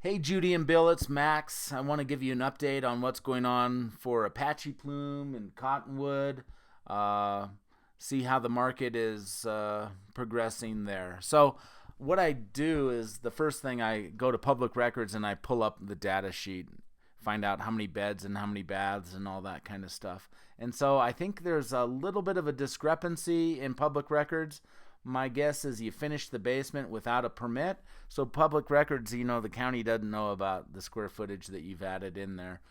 Hey, Judy and Bill, it's Max. I want to give you an update on what's going on for Apache Plume and Cottonwood. Uh, See how the market is progressing there. So, what I do is the first thing I go to public records and I pull up the data sheet, find out how many beds and how many baths and all that kind of stuff. And so, I think there's a little bit of a discrepancy in public records. My guess is you finished the basement without a permit. So public records, the county doesn't know about the square footage that you've added in there.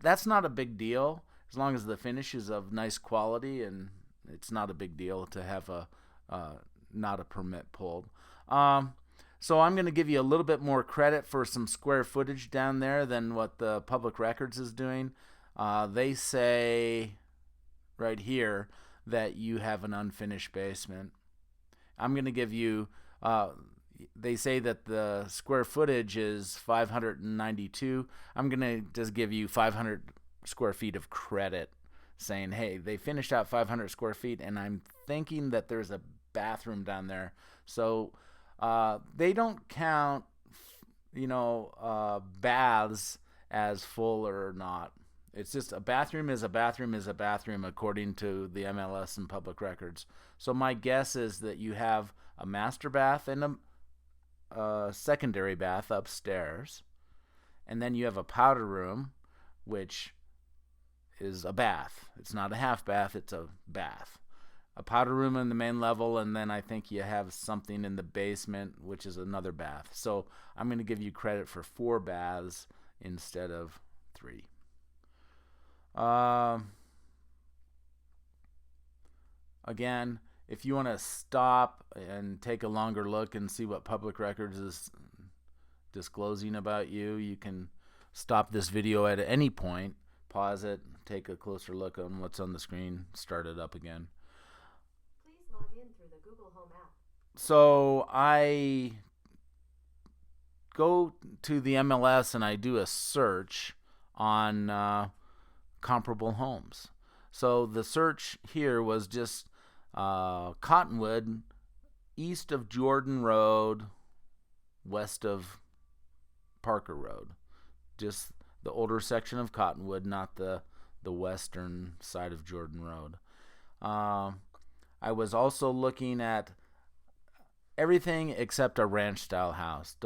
That's not a big deal as long as the finish is of nice quality, and it's not a big deal to have a not a permit pulled. So I'm going to give you a little bit more credit for some square footage down there than what the public records is doing. They say right here that you have an unfinished basement. I'm going to give you, they say that the square footage is 592. I'm going to just give you 500 square feet of credit, saying, hey, they finished out 500 square feet, and I'm thinking that there's a bathroom down there. So they don't count, baths as full or not. It's just a bathroom is a bathroom is a bathroom according to the MLS and public records. So my guess is that you have a master bath and a secondary bath upstairs. And then you have a powder room, which is a bath. It's not a half bath, it's a bath. A powder room in the main level, and then I think you have something in the basement, which is another bath. So I'm going to give you credit for 4 baths instead of 3. Again, if you want to stop and take a longer look and see what public records is disclosing about you, you can stop this video at any point, pause it, take a closer look on what's on the screen, start it up again. Please log in through the Google Home app. So I go to the MLS and I do a search on comparable homes. So the search here was just Cottonwood, east of Jordan Road, west of Parker Road. Just the older section of Cottonwood, not the western side of Jordan Road. I was also looking at everything except a ranch style house.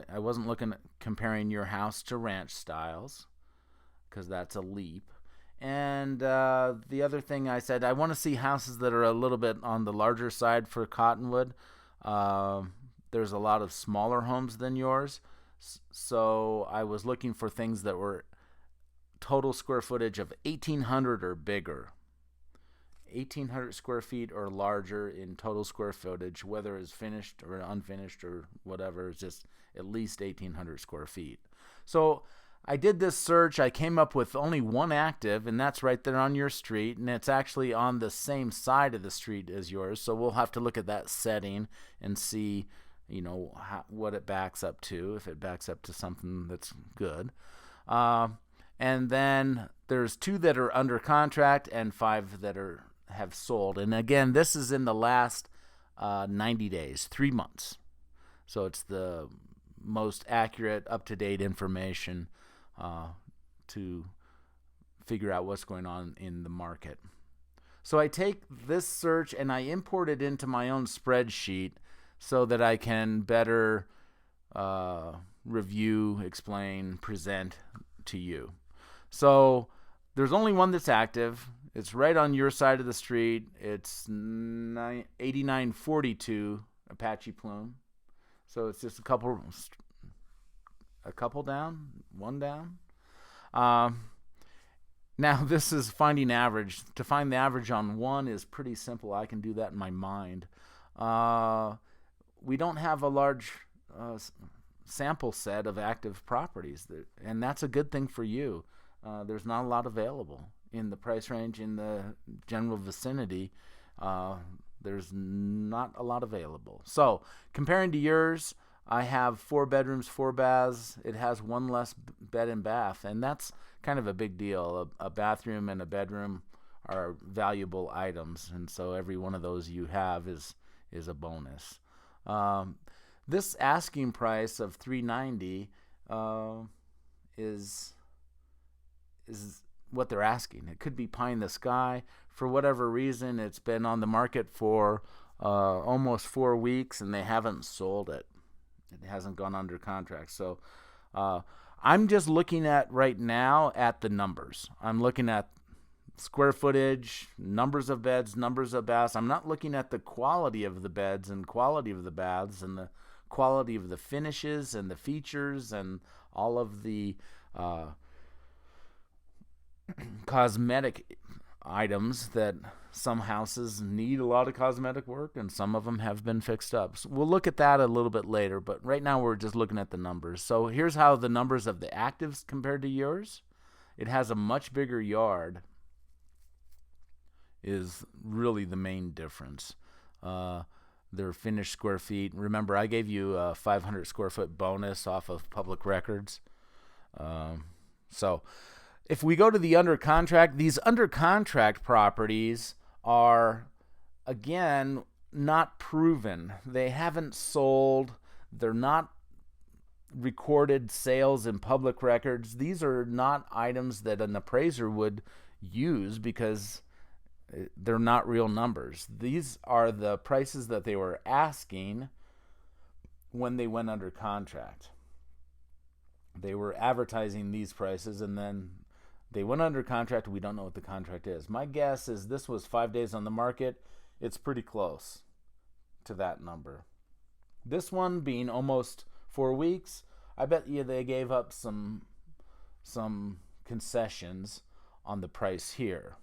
I wasn't looking at comparing your house to ranch styles, because that's a leap. And the other thing I said, I want to see houses that are a little bit on the larger side for Cottonwood. There's a lot of smaller homes than yours. So I was looking for things that were total square footage of 1,800 or bigger. 1,800 square feet or larger in total square footage, whether it's finished or unfinished or whatever, it's just at least 1,800 square feet. So I did this search. I came up with only one active, and that's right there on your street, and it's actually on the same side of the street as yours. So we'll have to look at that setting and see, what it backs up to, if it backs up to something that's good. And then there's 2 that are under contract and 5 that have sold. And again, this is in the last 90 days, 3 months. So it's the most accurate, up-to-date information to figure out what's going on in the market. So I take this search and I import it into my own spreadsheet so that I can better review, explain, present to you. So there's only one that's active. It's right on your side of the street. It's 8942 Apache Plume. So it's just a couple down, one down. Now this is finding average. To find the average on one is pretty simple. I can do that in my mind. We don't have a large sample set of active properties, and that's a good thing for you. There's not a lot available in the price range in the general vicinity. There's not a lot available. So comparing to yours, I have 4 bedrooms, 4 baths. It has 1 less bed and bath, and that's kind of a big deal. A bathroom and a bedroom are valuable items, and so every one of those you have is a bonus. This asking price of $390 uh, is what they're asking. It could be pie in the sky. For whatever reason, it's been on the market for almost 4 weeks and they haven't sold it. It hasn't gone under contract. So uh, I'm just looking at right now at the numbers. I'm looking at square footage, numbers of beds, numbers of baths. I'm not looking at the quality of the beds and quality of the baths and the quality of the finishes and the features and all of the cosmetic items that some houses need a lot of cosmetic work and some of them have been fixed up. So we'll look at that a little bit later, but right now we're just looking at the numbers. So here's how the numbers of the actives compared to yours. It has a much bigger yard is really the main difference. Their finished square feet. Remember, I gave you a 500 square foot bonus off of public records. So if we go to the under contract, these under contract properties are, again, not proven. They haven't sold. They're not recorded sales in public records. These are not items that an appraiser would use because they're not real numbers. These are the prices that they were asking when they went under contract. They were advertising these prices and then they went under contract. We don't know what the contract is. My guess is this was 5 days on the market. It's pretty close to that number. This one being almost 4 weeks, I bet you they gave up some concessions on the price here.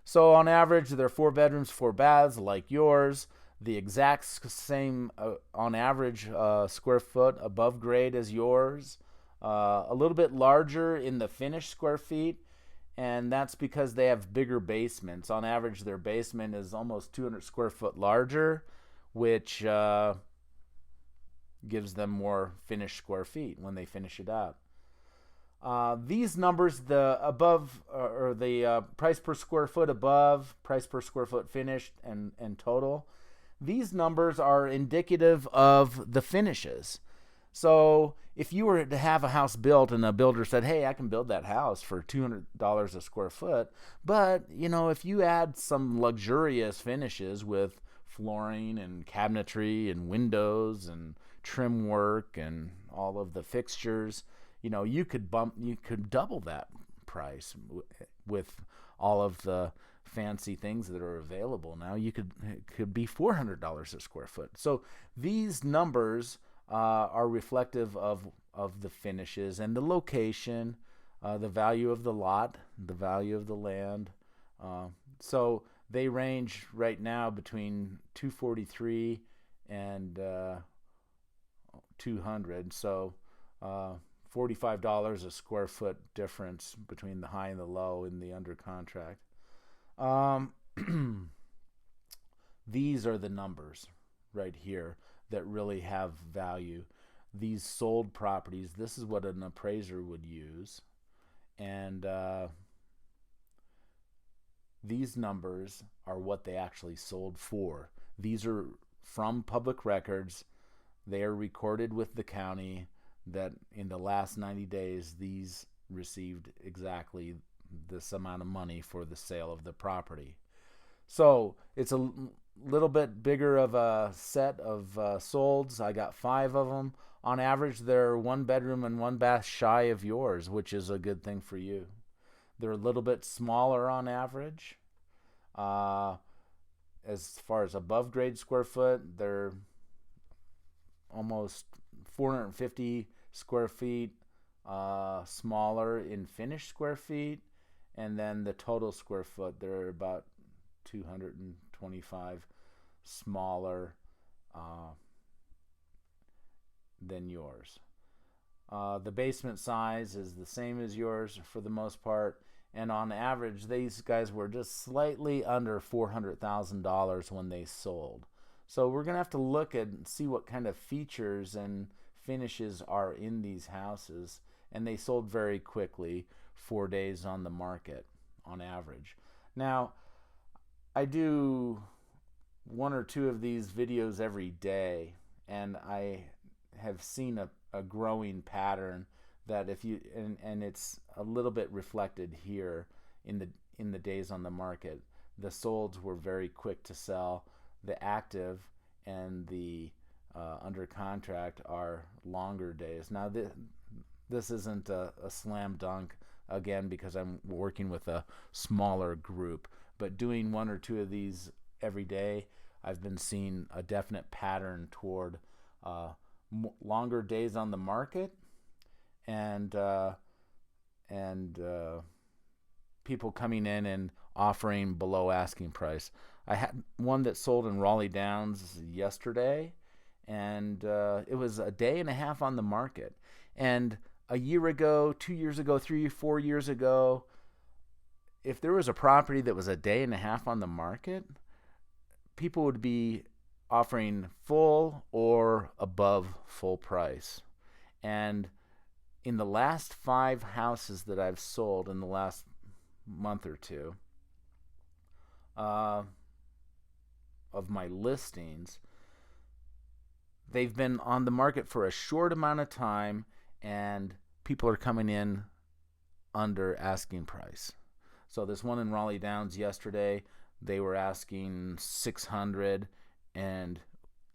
So on average, they're 4 bedrooms, 4 baths, like yours. The exact same, on average, square foot above grade as yours. A little bit larger in the finished square feet, and that's because they have bigger basements. On average, their basement is almost 200 square foot larger, which gives them more finished square feet when they finish it out. These numbers, the above or the price per square foot above, price per square foot finished, and total, these numbers are indicative of the finishes. So if you were to have a house built and a builder said, hey, I can build that house for $200 a square foot, but if you add some luxurious finishes with flooring and cabinetry and windows and trim work and all of the fixtures, you could double that price with all of the fancy things that are available now. It could be $400 a square foot. So these numbers are reflective of the finishes and the location, the value of the lot, the value of the land. So they range right now between $243 and $200. So $45 a square foot difference between the high and the low in the under contract. These are the numbers right here that really have value. These sold properties, this is what an appraiser would use. And these numbers are what they actually sold for. These are from public records. They are recorded with the county that in the last 90 days, these received exactly this amount of money for the sale of the property. So it's a little bit bigger of a set of solds. I got 5 of them. On average, they're 1 bedroom and 1 bath shy of yours, which is a good thing for you. They're a little bit smaller on average. As far as above grade square foot, they're almost 450 square feet smaller in finished square feet, and then the total square foot, they're about 225 smaller than yours. The basement size is the same as yours for the most part, and on average these guys were just slightly under $400,000 when they sold. So we're gonna have to look at and see what kind of features and finishes are in these houses, and they sold very quickly, 4 days on the market on average. Now I do 1 or 2 of these videos every day, and I have seen a growing pattern that if you and it's a little bit reflected here in the days on the market. The solds were very quick to sell. The active and the under contract are longer days. Now this isn't a slam dunk again because I'm working with a smaller group, but doing one or two of these every day, I've been seeing a definite pattern toward longer days on the market and people coming in and offering below asking price. I had one that sold in Raleigh Downs yesterday, and it was a day and a half on the market. And a year ago, 2 years ago, 3 or 4 years ago, if there was a property that was a day and a half on the market, people would be offering full or above full price. And in the last 5 houses that I've sold in the last month or two of my listings, they've been on the market for a short amount of time and people are coming in under asking price. So this one in Raleigh Downs yesterday, they were asking $600, and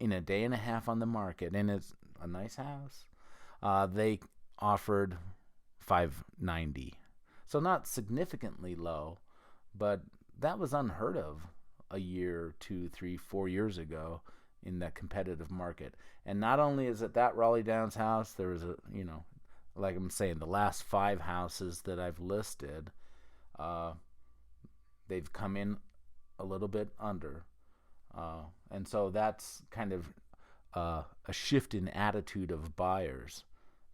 in a day and a half on the market, and it's a nice house, they offered $590. So not significantly low, but that was unheard of a year, 2, 3, 4 years ago in that competitive market. And not only is it that Raleigh Downs house, there was like I'm saying, the last 5 houses that I've listed, they've come in a little bit under. And so that's kind of a shift in attitude of buyers.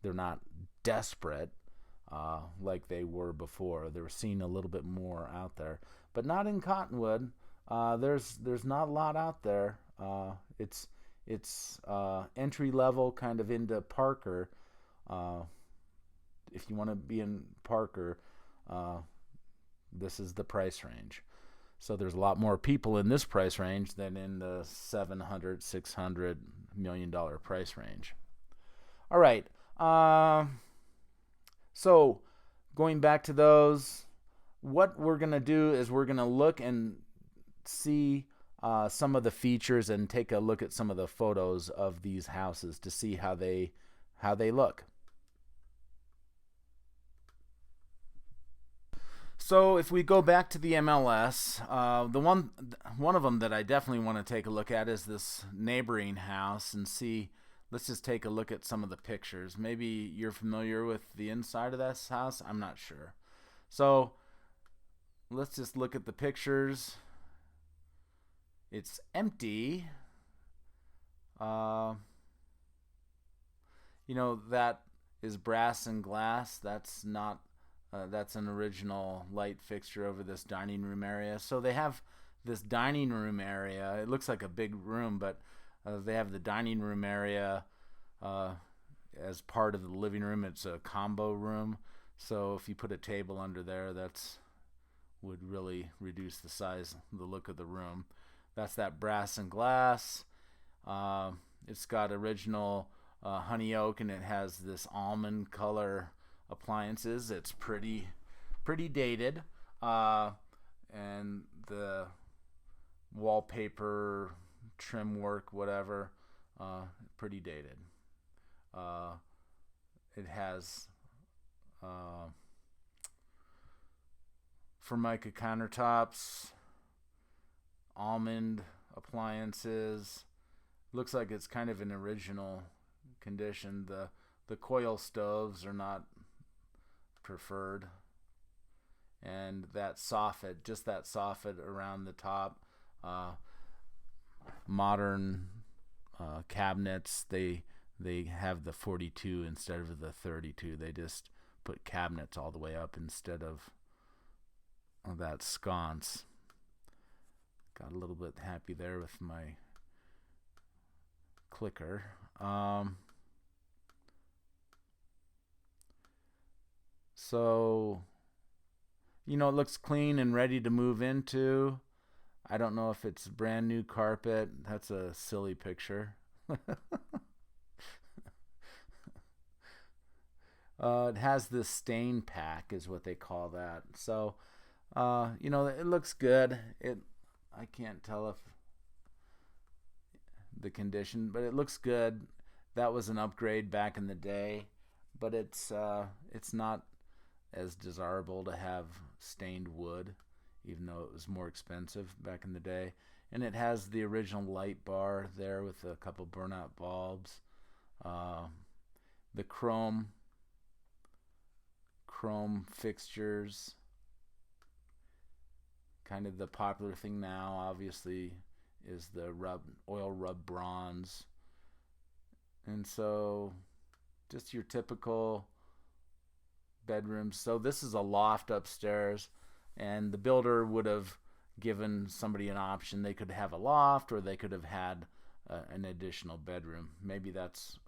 They're not desperate like they were before. They were seeing a little bit more out there, but not in Cottonwood. There's not a lot out there. It's entry level, kind of into Parker. If you want to be in Parker, this is the price range. So there's a lot more people in this price range than in the $700, $600 million price range. All right. So going back to those, what we're going to do is we're going to look and see some of the features and take a look at some of the photos of these houses to see how they look. So if we go back to the MLS, the one of them that I definitely want to take a look at is this neighboring house and see. Let's just take a look at some of the pictures. Maybe you're familiar with the inside of this house. I'm not sure. So let's just look at the pictures. It's empty. That is brass and glass. That's not. That's an original light fixture over this dining room area. So they have this dining room area. It looks like a big room, but they have the dining room area as part of the living room. It's a combo room. So if you put a table under there, would really reduce the size, the look of the room. That's that brass and glass. It's got original honey oak, and it has this almond color appliances. It's pretty dated, and the wallpaper, trim work, whatever, pretty dated. It has Formica countertops, almond appliances. Looks like it's kind of an original condition. The coil stoves are not preferred, and that soffit around the top, modern cabinets, they have the 42 instead of the 32. They just put cabinets all the way up instead of that sconce. Got a little bit happy there with my clicker. So, it looks clean and ready to move into. I don't know if it's brand new carpet. That's a silly picture. It has this stain pack, is what they call that. So, it looks good. I can't tell if the condition, but it looks good. That was an upgrade back in the day, but it's not as desirable to have stained wood, even though it was more expensive back in the day. And it has the original light bar there with a couple burnout bulbs. The chrome fixtures, kind of the popular thing now, obviously, is the oil rub bronze. And so just your typical bedrooms. So this is a loft upstairs, and the builder would have given somebody an option. They could have a loft, or they could have had an additional bedroom. Maybe that's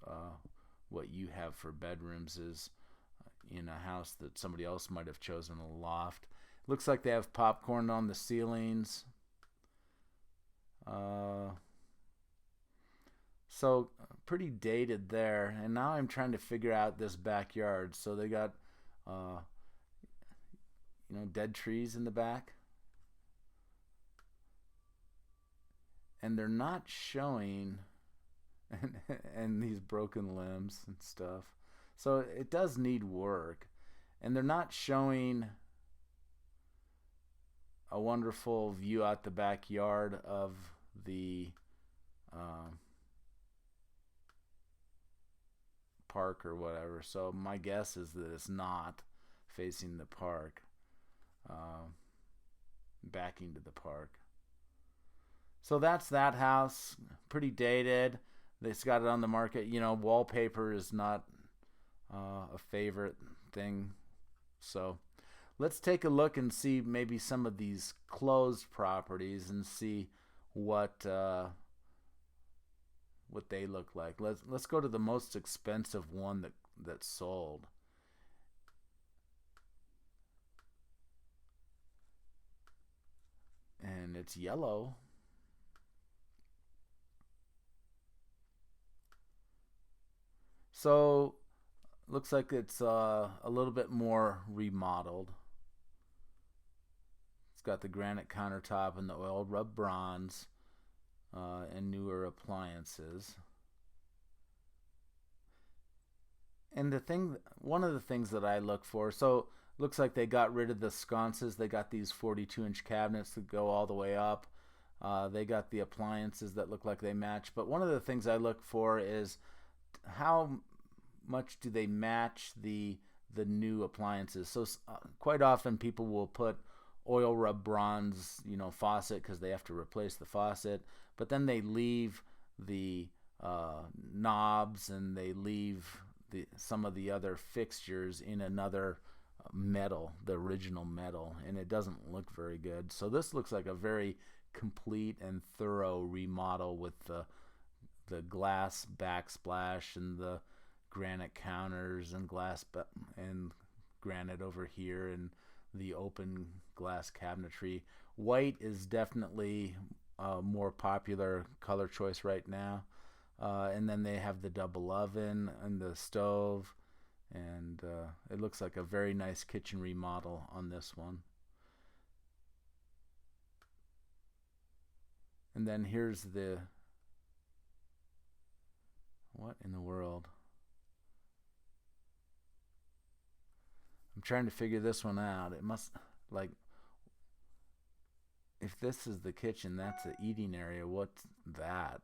what you have for bedrooms, is in a house that somebody else might have chosen a loft. Looks like they have popcorn on the ceilings. So pretty dated there. And now I'm trying to figure out this backyard. So they got dead trees in the back, and they're not showing and these broken limbs and stuff. So it does need work, and they're not showing a wonderful view out the backyard of the park or whatever. So my guess is that it's not facing the park, backing to the park. So that's that house. Pretty dated. They've got it on the market. Wallpaper is not a favorite thing. So let's take a look and see maybe some of these closed properties and see what they look like. Let's go to the most expensive one that sold. And it's yellow. So looks like it's a little bit more remodeled. It's got the granite countertop and the oil rub bronze, and newer appliances. And one of the things that I look for, so looks like they got rid of the sconces. They got these 42-inch cabinets that go all the way up. They got the appliances that look like they match. But one of the things I look for is how much do they match the new appliances. So quite often people will put oil rub bronze, faucet, because they have to replace the faucet, but then they leave the knobs, and they leave some of the other fixtures in another metal, the original metal, and it doesn't look very good. So this looks like a very complete and thorough remodel with the glass backsplash and the granite counters and and granite over here, and the open glass cabinetry. White is definitely a more popular color choice right now. And then they have the double oven and the stove, and it looks like a very nice kitchen remodel on this one. And then here's what in the world? I'm trying to figure this one out. It must, if this is the kitchen, that's the eating area. What's that?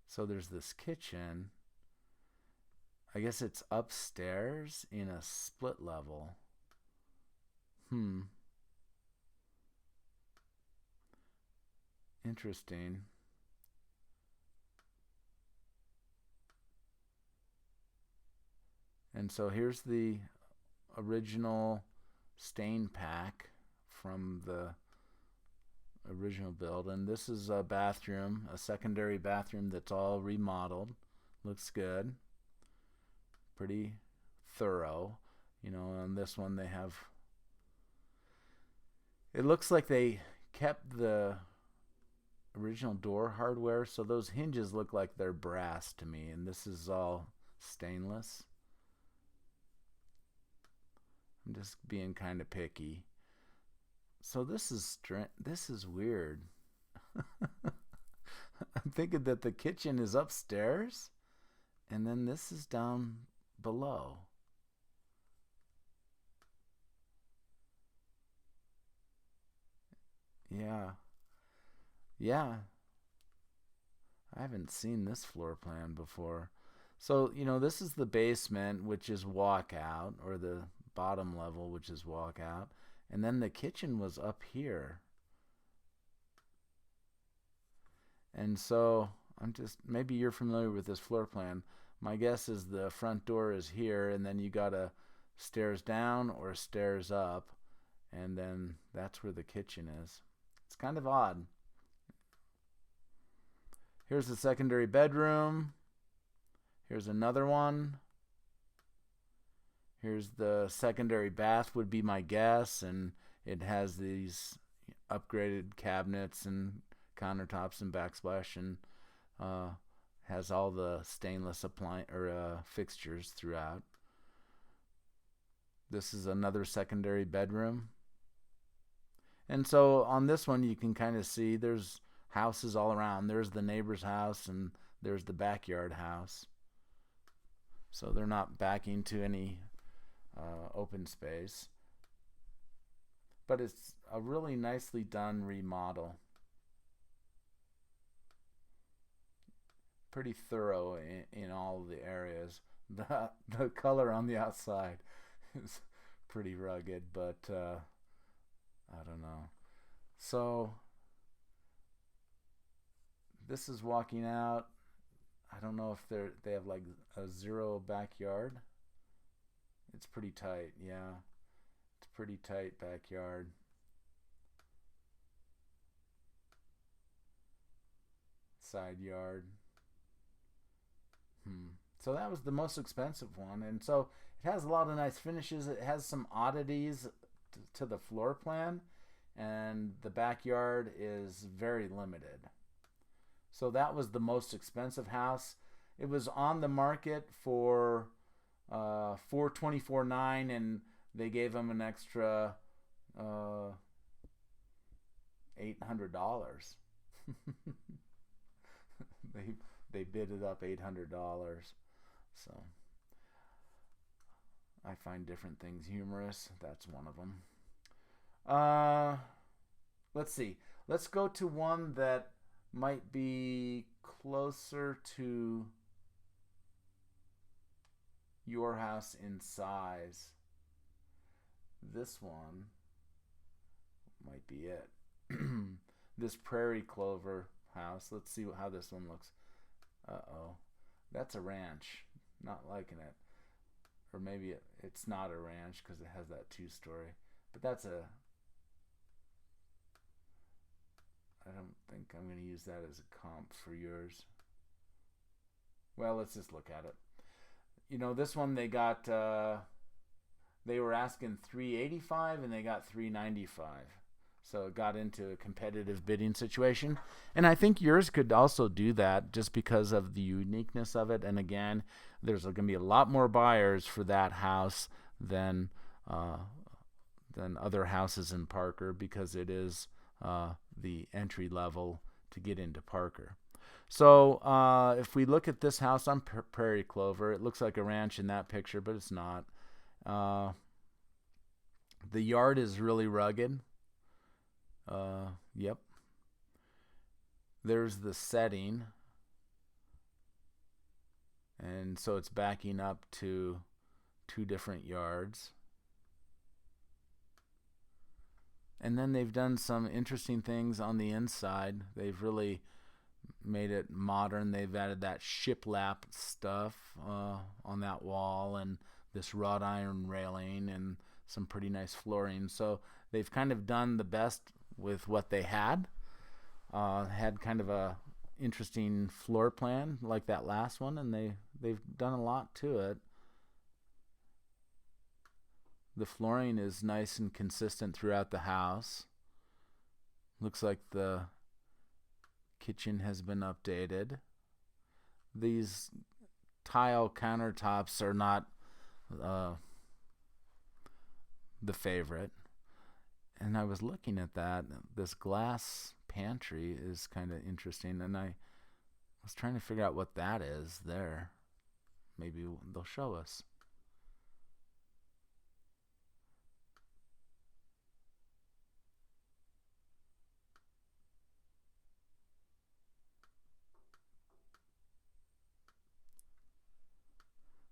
So there's this kitchen. I guess it's upstairs in a split level. Interesting. And so here's the original stain pack from the original build, and this is a bathroom, a secondary bathroom that's all remodeled. Looks good, pretty thorough. On this one they have, it looks like they kept the original door hardware. So those hinges look like they're brass to me, and this is all stainless. I'm just being kind of picky. So this is weird. I'm thinking that the kitchen is upstairs, and then this is down below. Yeah. Yeah. I haven't seen this floor plan before. So, this is the basement, which is walkout, or the bottom level, which is walkout. And then the kitchen was up here. And so, maybe you're familiar with this floor plan. My guess is the front door is here, and then you got a stairs down or stairs up, and then that's where the kitchen is. It's kind of odd. Here's the secondary bedroom. Here's another one. Here's the secondary bath, would be my guess, and it has these upgraded cabinets and countertops and backsplash, and has all the stainless fixtures throughout. This is another secondary bedroom. And so on this one, you can kind of see there's houses all around. There's the neighbor's house, and there's the backyard house. So they're not backing to any open space. But it's a really nicely done remodel. Pretty thorough in all of the areas. The color on the outside is pretty rugged, but I don't know. So this is walking out. I don't know if they have like a zero backyard. It's pretty tight, yeah. It's pretty tight backyard. Side yard. So that was the most expensive one, and so it has a lot of nice finishes. It has some oddities to the floor plan, and the backyard is very limited. So that was the most expensive house. It was on the market for $424,900, and they gave them an extra $800. they bid it up $800. So I find different things humorous. That's one of them. Let's see. Let's go to one that might be closer to your house in size. This one might be it. This prairie clover house. Let's see how this one looks. Uh-oh. That's a ranch. Not liking it. Or maybe it's not a ranch because it has that two-story. But that's a... I don't think I'm going to use that as a comp for yours. Well, let's just look at it. This one they got... they were asking $385 and they got $395. So it got into a competitive bidding situation. And I think yours could also do that just because of the uniqueness of it. And again, there's going to be a lot more buyers for that house than other houses in Parker, because it is the entry level to get into Parker. So if we look at this house on Prairie Clover, it looks like a ranch in that picture, but it's not. The yard is really rugged. Yep. There's the setting. And so it's backing up to 2 different yards. And then they've done some interesting things on the inside. They've really made it modern. They've added that shiplap stuff on that wall, and this wrought iron railing, and some pretty nice flooring. So they've kind of done the best with what they had. Had kind of a interesting floor plan like that last one, and they've done a lot to it. The flooring is nice and consistent throughout the house. Looks like the kitchen has been updated. These tile countertops are not uh, the favorite. And I was looking at that. This glass pantry is kind of interesting, and I was trying to figure out what that is there. Maybe they'll show us.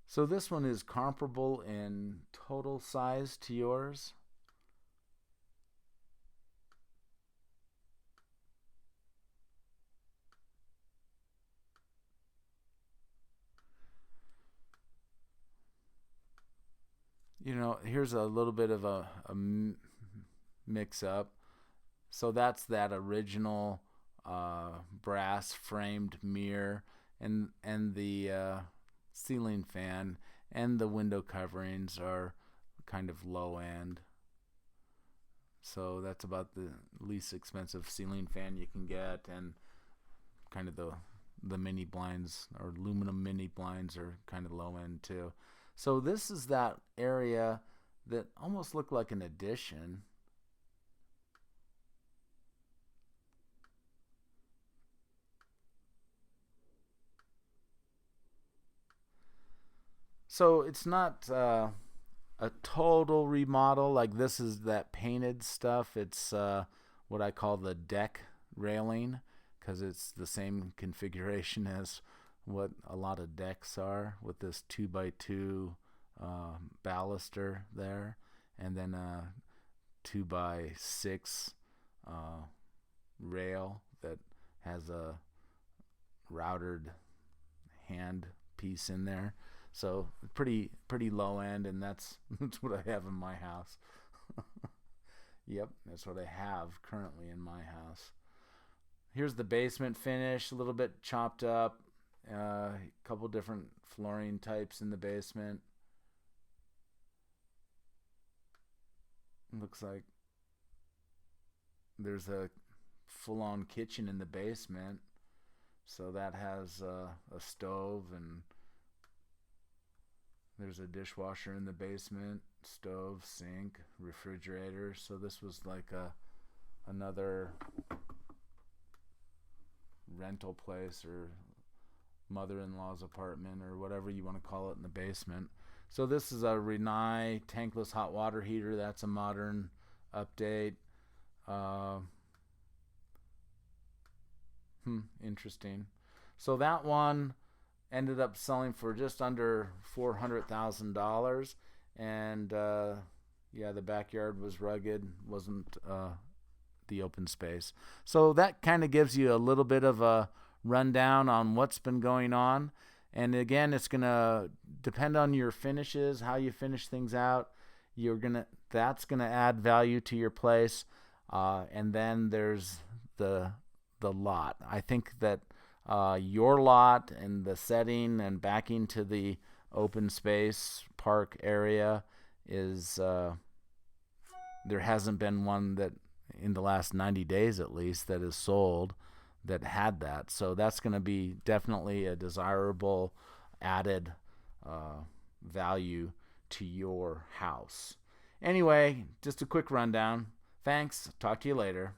So this one is comparable in total size to yours. Here's a little bit of a mix up. So that's that original brass framed mirror and the ceiling fan and the window coverings are kind of low end. So that's about the least expensive ceiling fan you can get, and kind of the mini blinds or aluminum mini blinds are kind of low end too. So this is that area that almost looked like an addition. So it's not a total remodel. Like this is that painted stuff. It's what I call the deck railing, because it's the same configuration as what a lot of decks are, with this 2x2 baluster there, and then a 2x6 rail that has a routed hand piece in there. So pretty low end, and that's what I have in my house. Yep, that's what I have currently in my house. Here's the basement finish, a little bit chopped up. A couple different flooring types in the basement. Looks like there's a full-on kitchen in the basement. So that has a stove, and there's a dishwasher in the basement, stove, sink, refrigerator. So this was like another rental place or mother-in-law's apartment or whatever you want to call it in the basement. So this is a Rinnai tankless hot water heater. That's a modern update. Interesting. So that one ended up selling for just under $400,000, and the backyard was rugged, wasn't the open space. So that kind of gives you a little bit of a rundown on what's been going on. And again, it's gonna depend on your finishes, how you finish things out. That's gonna add value to your place. And then there's the lot. I think that your lot and the setting and backing to the open space park area is there hasn't been one that in the last 90 days at least that is sold that had that. So that's going to be definitely a desirable added value to your house. Anyway, just a quick rundown. Thanks. Talk to you later.